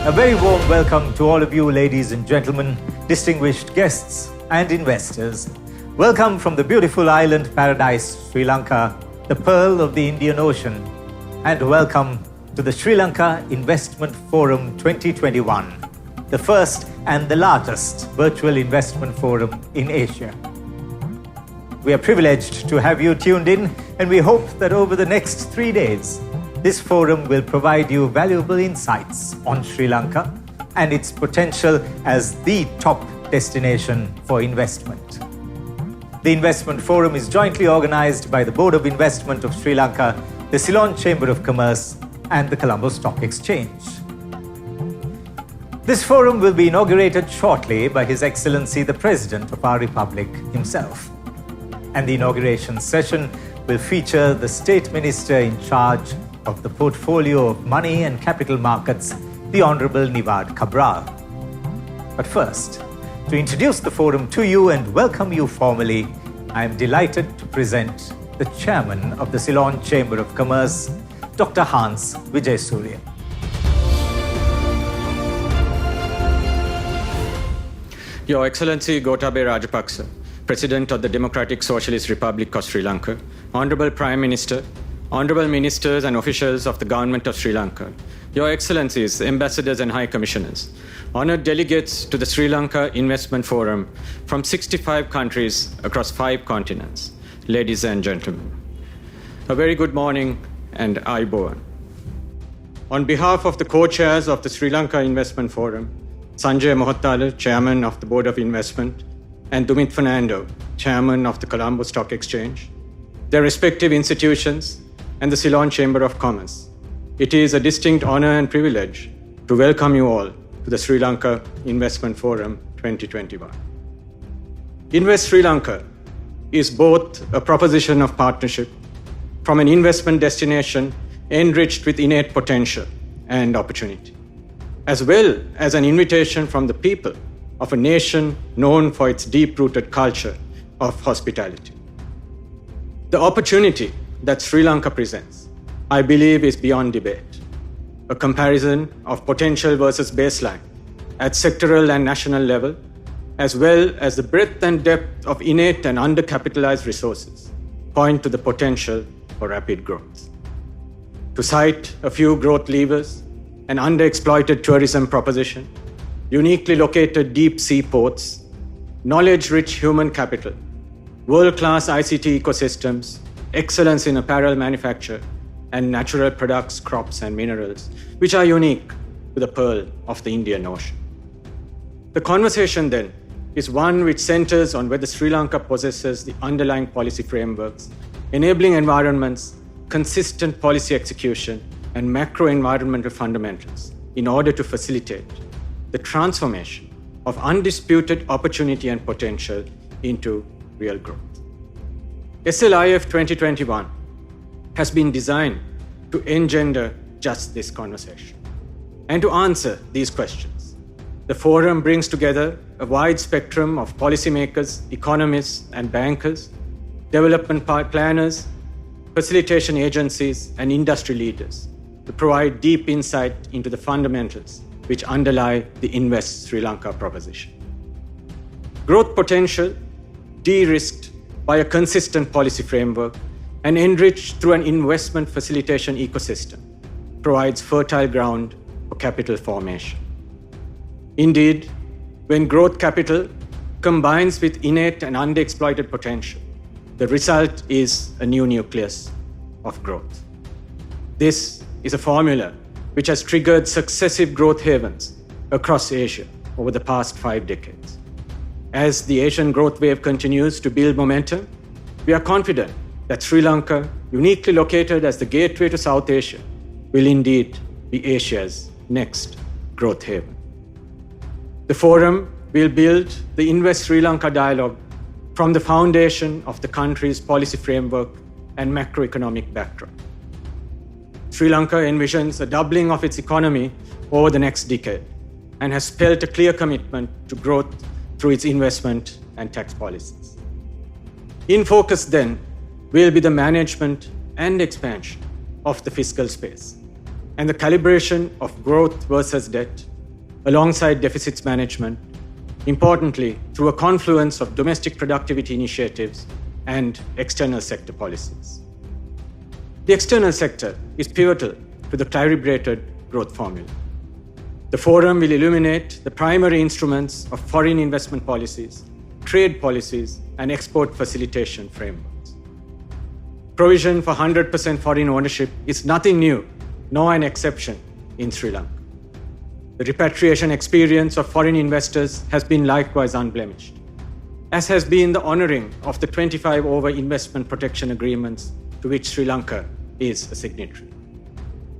A very warm welcome to all of you, ladies and gentlemen, distinguished guests and investors. Welcome from the beautiful island paradise, Sri Lanka, the pearl of the Indian Ocean. And welcome to the Sri Lanka Investment Forum 2021, the first and the largest virtual investment forum in Asia. We are privileged to have you tuned in, and we hope that over the next 3 days, this forum will provide you valuable insights on Sri Lanka and its potential as the top destination for investment. The Investment Forum is jointly organized by the Board of Investment of Sri Lanka, the Ceylon Chamber of Commerce, and the Colombo Stock Exchange. This forum will be inaugurated shortly by His Excellency the President of our Republic himself. And the inauguration session will feature the State Minister in charge of the portfolio of money and capital markets, the Honorable Nivad Cabral. But first, to introduce the forum to you and welcome you formally, I am delighted to present the Chairman of the Ceylon Chamber of Commerce, Dr. Hans Wijayasuriya. Your Excellency Gotabaya Rajapaksa, President of the Democratic Socialist Republic of Sri Lanka, Honorable Prime Minister, Honorable Ministers and officials of the Government of Sri Lanka, Your Excellencies, Ambassadors and High Commissioners, honored delegates to the Sri Lanka Investment Forum from 65 countries across 5 continents, ladies and gentlemen. A very good morning and Ayubowan. On behalf of the co-chairs of the Sri Lanka Investment Forum, Sanjay Mohattala, Chairman of the Board of Investment, and Dumit Fernando, Chairman of the Colombo Stock Exchange, their respective institutions, and the Ceylon Chamber of Commerce, it is a distinct honor and privilege to welcome you all to the Sri Lanka Investment Forum 2021. Invest Sri Lanka is both a proposition of partnership from an investment destination enriched with innate potential and opportunity, as well as an invitation from the people of a nation known for its deep-rooted culture of hospitality. The opportunity that Sri Lanka presents, I believe, is beyond debate. A comparison of potential versus baseline at sectoral and national level, as well as the breadth and depth of innate and undercapitalized resources, point to the potential for rapid growth. To cite a few growth levers, an underexploited tourism proposition, uniquely located deep-sea ports, knowledge-rich human capital, world-class ICT ecosystems, excellence in apparel manufacture, and natural products, crops, and minerals, which are unique to the pearl of the Indian Ocean. The conversation, then, is one which centers on whether Sri Lanka possesses the underlying policy frameworks, enabling environments, consistent policy execution, and macro-environmental fundamentals in order to facilitate the transformation of undisputed opportunity and potential into real growth. SLIF 2021 has been designed to engender just this conversation. And to answer these questions, the forum brings together a wide spectrum of policymakers, economists, and bankers, development planners, facilitation agencies, and industry leaders to provide deep insight into the fundamentals which underlie the Invest Sri Lanka proposition. Growth potential, de-risked by a consistent policy framework and enriched through an investment facilitation ecosystem, provides fertile ground for capital formation. Indeed, when growth capital combines with innate and underexploited potential, the result is a new nucleus of growth. This is a formula which has triggered successive growth havens across Asia over the past 5 decades. As the Asian growth wave continues to build momentum, we are confident that Sri Lanka, uniquely located as the gateway to South Asia, will indeed be Asia's next growth haven. The forum will build the Invest Sri Lanka dialogue from the foundation of the country's policy framework and macroeconomic backdrop. Sri Lanka envisions a doubling of its economy over the next decade and has spelled a clear commitment to growth through its investment and tax policies. In focus, then, will be the management and expansion of the fiscal space and the calibration of growth versus debt alongside deficits management, importantly, through a confluence of domestic productivity initiatives and external sector policies. The external sector is pivotal to the calibrated growth formula. The forum will illuminate the primary instruments of foreign investment policies, trade policies, and export facilitation frameworks. Provision for 100% foreign ownership is nothing new, nor an exception in Sri Lanka. The repatriation experience of foreign investors has been likewise unblemished, as has been the honouring of the 25 over investment protection agreements to which Sri Lanka is a signatory.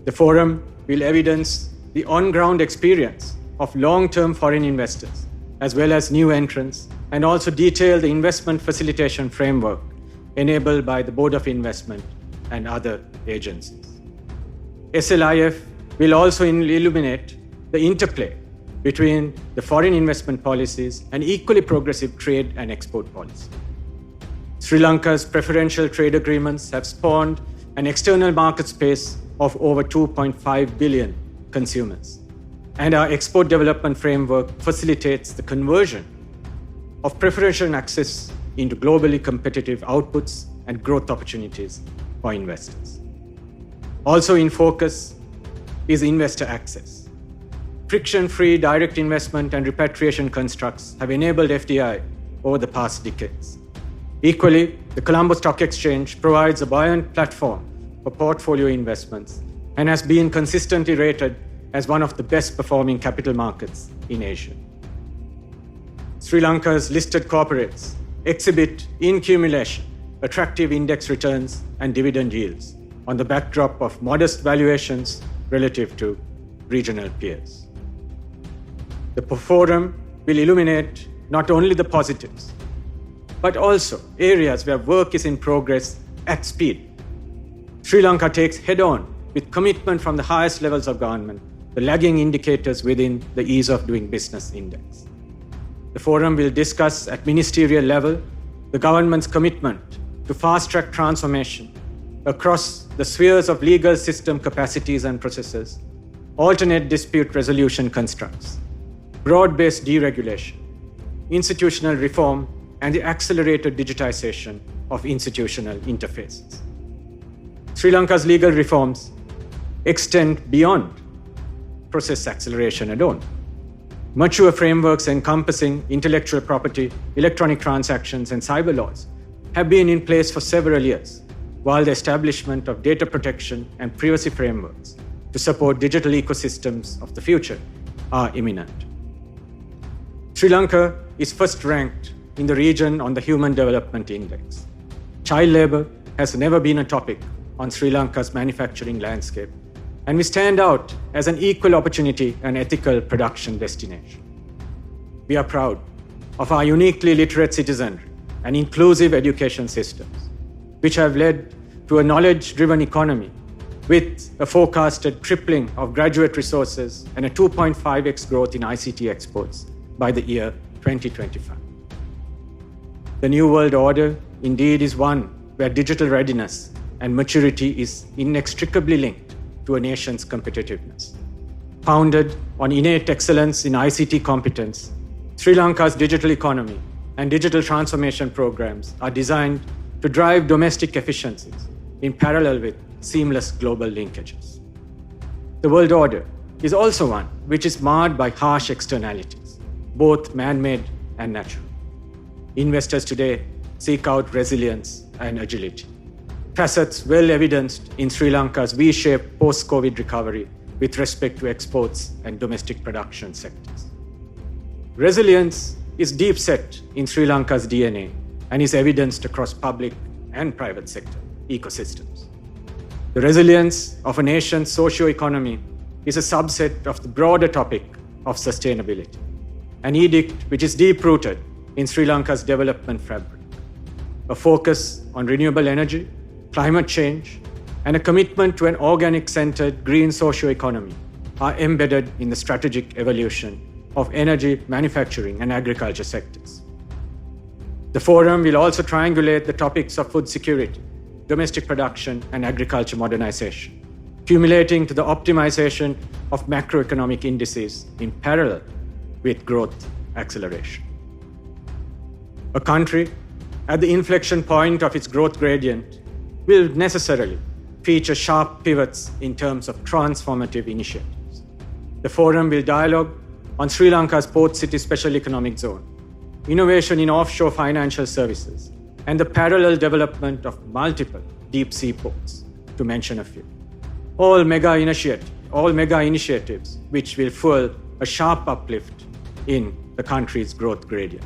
The forum will evidence the on-ground experience of long-term foreign investors, as well as new entrants, and also detail the investment facilitation framework enabled by the Board of Investment and other agencies. SLIF will also illuminate the interplay between the foreign investment policies and equally progressive trade and export policy. Sri Lanka's preferential trade agreements have spawned an external market space of over 2.5 billion consumers, and our export development framework facilitates the conversion of preferential access into globally competitive outputs and growth opportunities for investors. Also in focus is investor access. Friction-free direct investment and repatriation constructs have enabled FDI over the past decades. Equally, the Colombo Stock Exchange provides a buoyant platform for portfolio investments and has been consistently rated as one of the best performing capital markets in Asia. Sri Lanka's listed corporates exhibit in accumulation attractive index returns and dividend yields on the backdrop of modest valuations relative to regional peers. The forum will illuminate not only the positives, but also areas where work is in progress at speed. Sri Lanka takes head-on with commitment from the highest levels of government the lagging indicators within the Ease of Doing Business Index. The forum will discuss at ministerial level the government's commitment to fast-track transformation across the spheres of legal system capacities and processes, alternate dispute resolution constructs, broad-based deregulation, institutional reform, and the accelerated digitization of institutional interfaces. Sri Lanka's legal reforms extend beyond process acceleration alone. Mature frameworks encompassing intellectual property, electronic transactions, and cyber laws have been in place for several years, while the establishment of data protection and privacy frameworks to support digital ecosystems of the future are imminent. Sri Lanka is first ranked in the region on the Human Development Index. Child labour has never been a topic on Sri Lanka's manufacturing landscape, and we stand out as an equal opportunity and ethical production destination. We are proud of our uniquely literate citizenry and inclusive education systems, which have led to a knowledge-driven economy with a forecasted tripling of graduate resources and a 2.5x growth in ICT exports by the year 2025. The New World Order indeed is one where digital readiness and maturity is inextricably linked to a nation's competitiveness. Founded on innate excellence in ICT competence, Sri Lanka's digital economy and digital transformation programs are designed to drive domestic efficiencies in parallel with seamless global linkages. The world order is also one which is marred by harsh externalities, both man-made and natural. Investors today seek out resilience and agility, facets well evidenced in Sri Lanka's V-shaped post-COVID recovery with respect to exports and domestic production sectors. Resilience is deep set in Sri Lanka's DNA and is evidenced across public and private sector ecosystems. The resilience of a nation's socio-economy is a subset of the broader topic of sustainability, an edict which is deep-rooted in Sri Lanka's development fabric. A focus on renewable energy, climate change, and a commitment to an organic-centered green socio-economy are embedded in the strategic evolution of energy, manufacturing, and agriculture sectors. The forum will also triangulate the topics of food security, domestic production, and agriculture modernization, cumulating to the optimization of macroeconomic indices in parallel with growth acceleration. A country at the inflection point of its growth gradient will necessarily feature sharp pivots in terms of transformative initiatives. The forum will dialogue on Sri Lanka's Port City Special Economic Zone, innovation in offshore financial services, and the parallel development of multiple deep-sea ports, to mention a few. All mega initiatives which will fuel a sharp uplift in the country's growth gradient.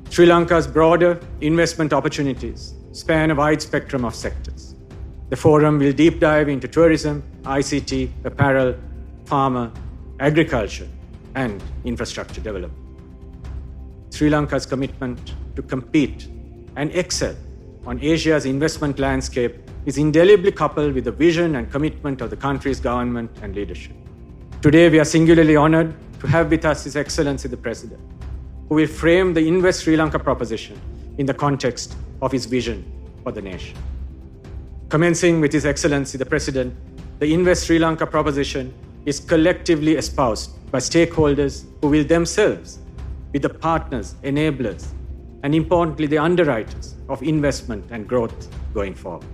Sri Lanka's broader investment opportunities span a wide spectrum of sectors. The forum will deep dive into tourism, ICT, apparel, pharma, agriculture, and infrastructure development. Sri Lanka's commitment to compete and excel on Asia's investment landscape is indelibly coupled with the vision and commitment of the country's government and leadership. Today, we are singularly honored to have with us His Excellency the President, who will frame the Invest Sri Lanka proposition in the context of his vision for the nation. Commencing with His Excellency the President, the Invest Sri Lanka proposition is collectively espoused by stakeholders who will themselves be the partners, enablers, and importantly, the underwriters of investment and growth going forward.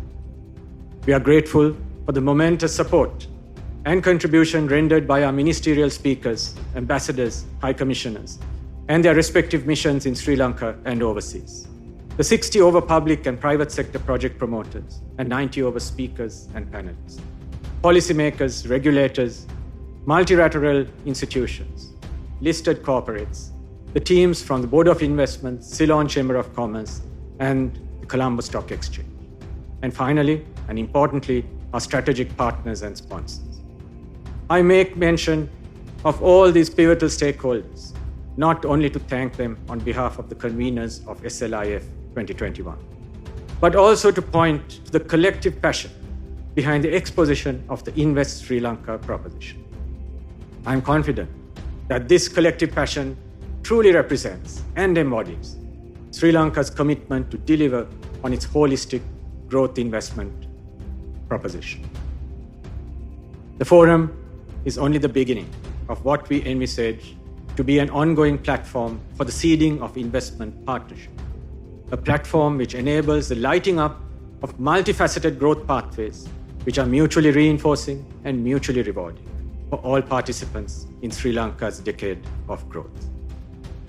We are grateful for the momentous support and contribution rendered by our ministerial speakers, ambassadors, high commissioners, and their respective missions in Sri Lanka and overseas. The 60 over public and private sector project promoters and 90 over speakers and panelists, policymakers, regulators, multilateral institutions, listed corporates, the teams from the Board of Investment, Ceylon Chamber of Commerce, and the Colombo Stock Exchange. And finally, and importantly, our strategic partners and sponsors. I make mention of all these pivotal stakeholders, not only to thank them on behalf of the conveners of SLIF 2021, but also to point to the collective passion behind the exposition of the Invest Sri Lanka proposition. I am confident that this collective passion truly represents and embodies Sri Lanka's commitment to deliver on its holistic growth investment proposition. The forum is only the beginning of what we envisage to be an ongoing platform for the seeding of investment partnership, a platform which enables the lighting up of multifaceted growth pathways which are mutually reinforcing and mutually rewarding for all participants in Sri Lanka's decade of growth.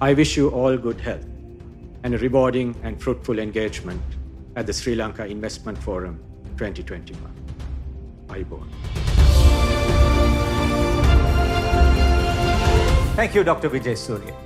I wish you all good health and a rewarding and fruitful engagement at the Sri Lanka Investment Forum 2021. Ayubowan. Thank you, Dr. Wijayasuriya.